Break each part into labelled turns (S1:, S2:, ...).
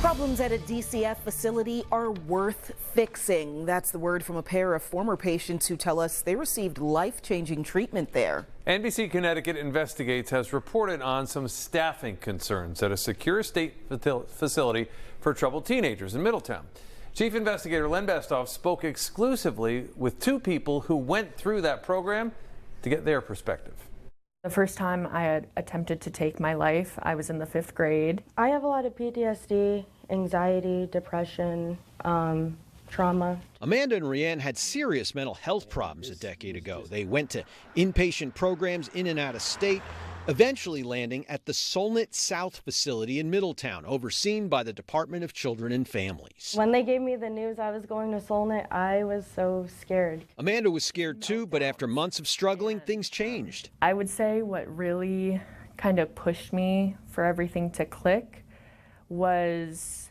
S1: Problems at a DCF facility are worth fixing. That's the word from a pair of former patients who tell us they received life-changing treatment there.
S2: NBC Connecticut Investigates has reported on some staffing concerns at a secure state facility for troubled teenagers in Middletown. Chief Investigator Len Bestoff spoke exclusively with two people who went through that program to get their perspective.
S3: The first time I had attempted to take my life, I was in the 5th grade.
S4: I have a lot of PTSD, anxiety, depression, trauma.
S5: Amanda and ReAnn had serious mental health problems a decade ago. They went to inpatient programs in and out of state, eventually landing at the Solnit South facility in Middletown, overseen by the Department of Children and Families.
S4: When they gave me the news I was going to Solnit, I was so scared.
S5: Amanda was scared too, but after months of struggling, things changed.
S3: I would say what really kind of pushed me for everything to click was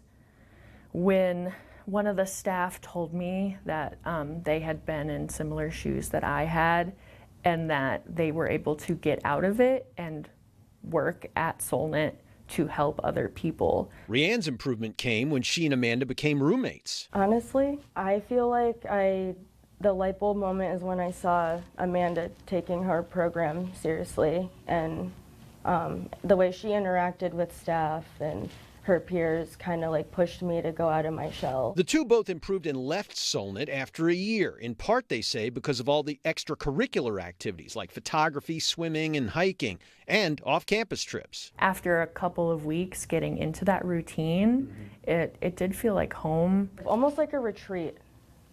S3: when one of the staff told me that they had been in similar shoes that I had, and that they were able to get out of it and work at Solnit to help other people.
S5: ReAnn's improvement came when she and Amanda became roommates.
S4: Honestly, I feel like the light bulb moment is when I saw Amanda taking her program seriously, and the way she interacted with staff and her peers kind of like pushed me to go out of my shell.
S5: The two both improved and left Solnit after a year, in part, they say, because of all the extracurricular activities like photography, swimming, and hiking, and off-campus trips.
S3: After a couple of weeks getting into that routine, it did feel like home.
S4: Almost like a retreat.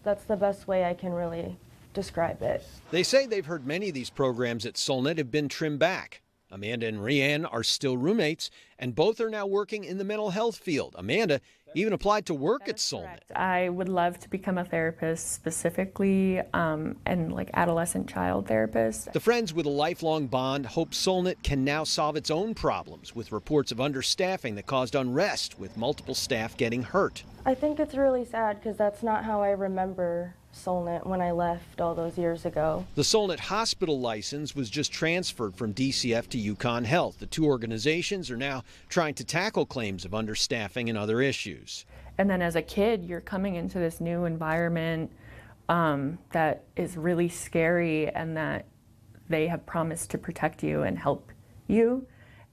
S4: That's the best way I can really describe it.
S5: They say they've heard many of these programs at Solnit have been trimmed back. Amanda and ReAnn are still roommates, and both are now working in the mental health field. Amanda even applied to work at Solnit.
S3: I would love to become a therapist, specifically and like adolescent child therapist.
S5: The friends with a lifelong bond hope Solnit can now solve its own problems, with reports of understaffing that caused unrest, with multiple staff getting hurt.
S4: I think it's really sad because that's not how I remember Solnit when I left all those years ago.
S5: The Solnit hospital license was just transferred from DCF to Yukon Health. The two organizations are now trying to tackle claims of understaffing and other issues.
S3: And then as a kid, you're coming into this new environment that is really scary, and that they have promised to protect you and help you.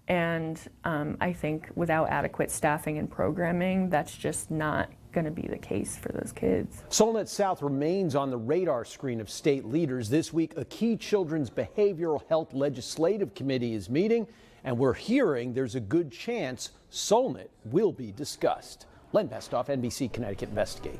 S3: And I think without adequate staffing and programming, that's just not going to be the case for those kids.
S6: Solnit South remains on the radar screen of state leaders. This week, a key children's behavioral health legislative committee is meeting, and we're hearing there's a good chance Solnit will be discussed. Len Bestoff, NBC Connecticut Investigates.